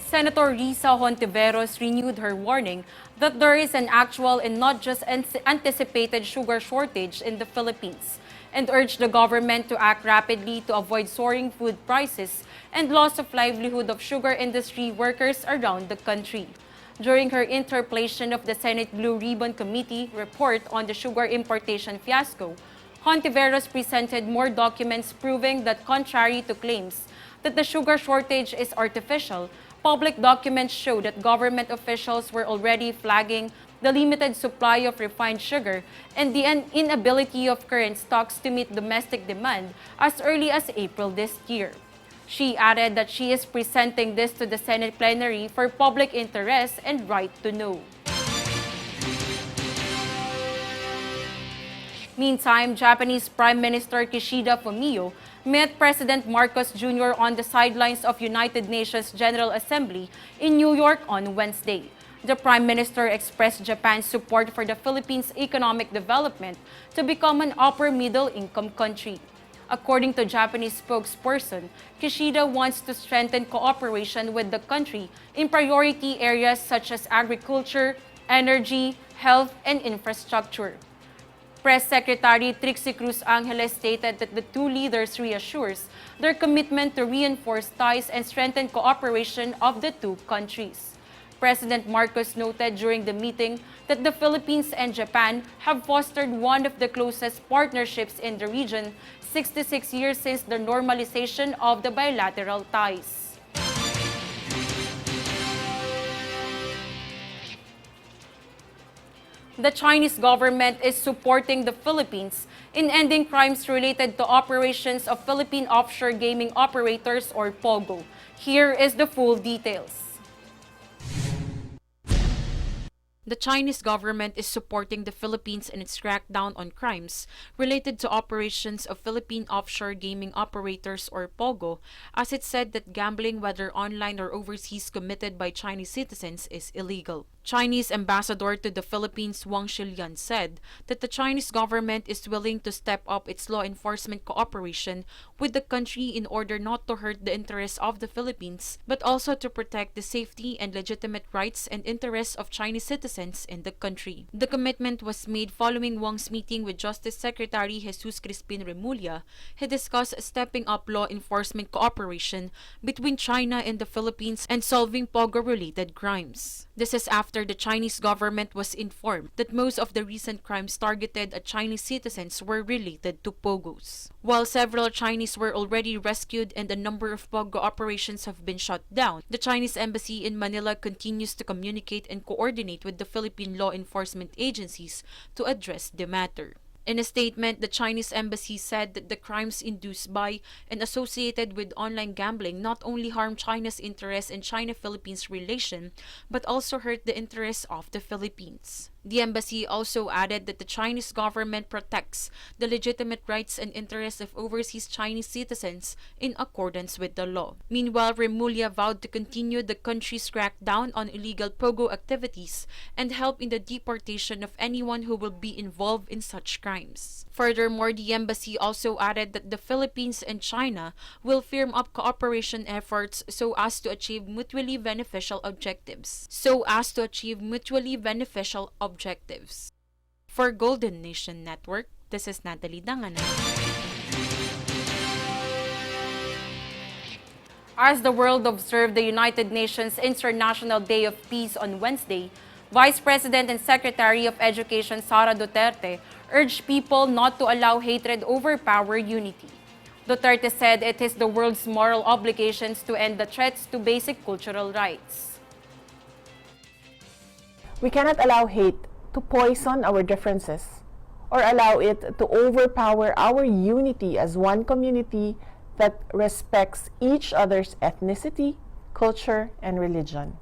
Senator Risa Hontiveros renewed her warning that there is an actual and not just anticipated sugar shortage in the Philippines and urged the government to act rapidly to avoid soaring food prices and loss of livelihood of sugar industry workers around the country. During her interpellation of the Senate Blue Ribbon Committee report on the sugar importation fiasco, Hontiveros presented more documents proving that contrary to claims that the sugar shortage is artificial, public documents show that government officials were already flagging the limited supply of refined sugar and the inability of current stocks to meet domestic demand as early as April this year. She added that she is presenting this to the Senate plenary for public interest and right to know. Meantime, Japanese Prime Minister Kishida Fumio met President Marcos Jr. on the sidelines of United Nations General Assembly in New York on Wednesday. The Prime Minister expressed Japan's support for the Philippines' economic development to become an upper-middle-income country. According to Japanese spokesperson, Kishida wants to strengthen cooperation with the country in priority areas such as agriculture, energy, health, and infrastructure. Press Secretary Trixie Cruz Angeles stated that the two leaders reassures their commitment to reinforce ties and strengthen cooperation of the two countries. President Marcos noted during the meeting that the Philippines and Japan have fostered one of the closest partnerships in the region 66 years since the normalization of the bilateral ties. The Chinese government is supporting the Philippines in ending crimes related to operations of Philippine offshore gaming operators or POGO. Here is the full details. The Chinese government is supporting the Philippines in its crackdown on crimes related to operations of Philippine offshore gaming operators or POGO, as it said that gambling, whether online or overseas, committed by Chinese citizens is illegal. Chinese ambassador to the Philippines Wang Shilian said that the Chinese government is willing to step up its law enforcement cooperation with the country in order not to hurt the interests of the Philippines, but also to protect the safety and legitimate rights and interests of Chinese citizens in the country. The commitment was made following Wang's meeting with Justice Secretary Jesus Crispin Remulla. He discussed stepping up law enforcement cooperation between China and the Philippines and solving POGO-related crimes. This is after the Chinese government was informed that most of the recent crimes targeted at Chinese citizens were related to POGOs. While several Chinese were already rescued and a number of POGO operations have been shut down, the Chinese embassy in Manila continues to communicate and coordinate with the Philippine law enforcement agencies to address the matter. In a statement, the Chinese embassy said that the crimes induced by and associated with online gambling not only harm China's interests and China-Philippines relation, but also hurt the interests of the Philippines. The embassy also added that the Chinese government protects the legitimate rights and interests of overseas Chinese citizens in accordance with the law. Meanwhile, Remulla vowed to continue the country's crackdown on illegal POGO activities and help in the deportation of anyone who will be involved in such crimes. Furthermore, the embassy also added that the Philippines and China will firm up cooperation efforts so as to achieve mutually beneficial objectives. For Golden Nation Network, this is Natalie Danganan. As the world observed the United Nations International Day of Peace on Wednesday, Vice President and Secretary of Education Sara Duterte urged people not to allow hatred overpower unity. Duterte said it is the world's moral obligations to end the threats to basic cultural rights. We cannot allow hate to poison our differences or allow it to overpower our unity as one community that respects each other's ethnicity, culture, and religion.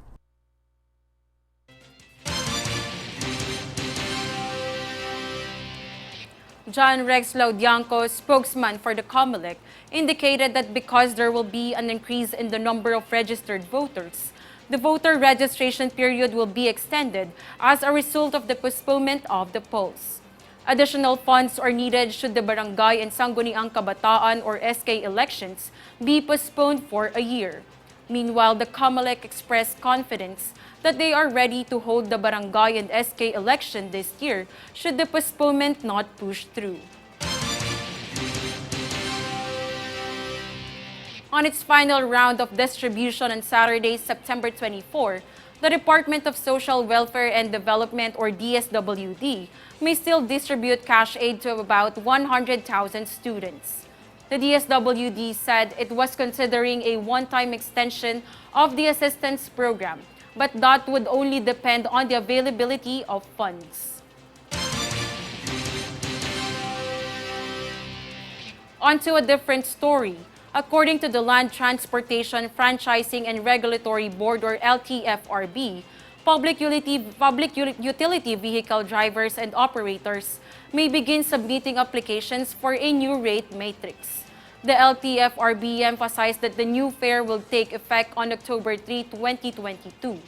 John Rex Laudianco, spokesman for the COMELEC, indicated that because there will be an increase in the number of registered voters, the voter registration period will be extended as a result of the postponement of the polls. Additional funds are needed should the Barangay and Sangguniang Kabataan or SK elections be postponed for a year. Meanwhile, the Comelec expressed confidence that they are ready to hold the barangay and SK election this year should the postponement not push through. On its final round of distribution on Saturday, September 24, the Department of Social Welfare and Development, or DSWD, may still distribute cash aid to about 100,000 students. The DSWD said it was considering a one-time extension of the assistance program, but that would only depend on the availability of funds. On to a different story. According to the Land Transportation, Franchising and Regulatory Board, or LTFRB, public utility vehicle drivers and operators may begin submitting applications for a new rate matrix. The LTFRB emphasized that the new fare will take effect on October 3, 2022.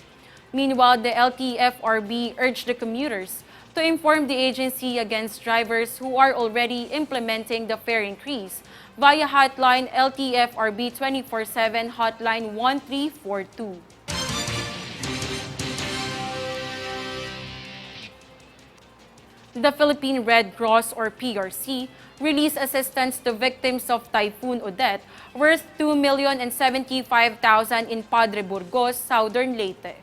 Meanwhile, the LTFRB urged the commuters to inform the agency against drivers who are already implementing the fare increase via hotline LTFRB 24/7 hotline 1342. The Philippine Red Cross, or PRC, released assistance to victims of Typhoon Odette worth 2,075,000 in Padre Burgos, Southern Leyte.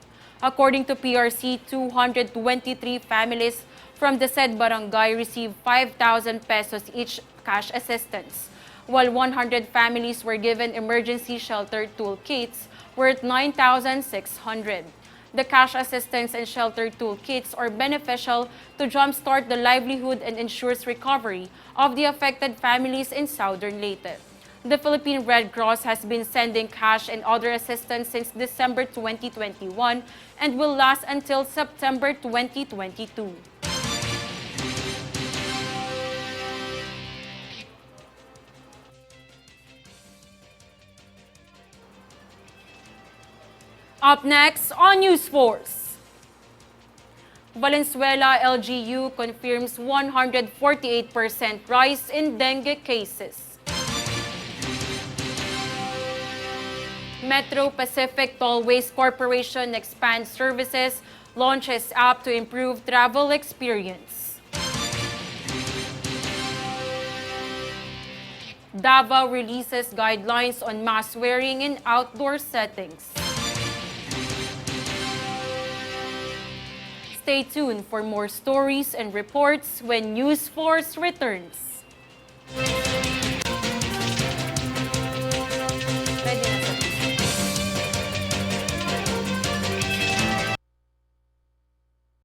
According to PRC, 223 families from the said barangay received 5,000 pesos each cash assistance, while 100 families were given emergency shelter toolkits worth 9,600. The cash assistance and shelter toolkits are beneficial to jumpstart the livelihood and ensures recovery of the affected families in Southern Leyte. The Philippine Red Cross has been sending cash and other assistance since December 2021 and will last until September 2022. Up next on News Force. Valenzuela LGU confirms 148% rise in dengue cases. Metro Pacific Tollways Corporation expands services, launches app to improve travel experience. Davao releases guidelines on mask wearing in outdoor settings. Stay tuned for more stories and reports when News Force returns.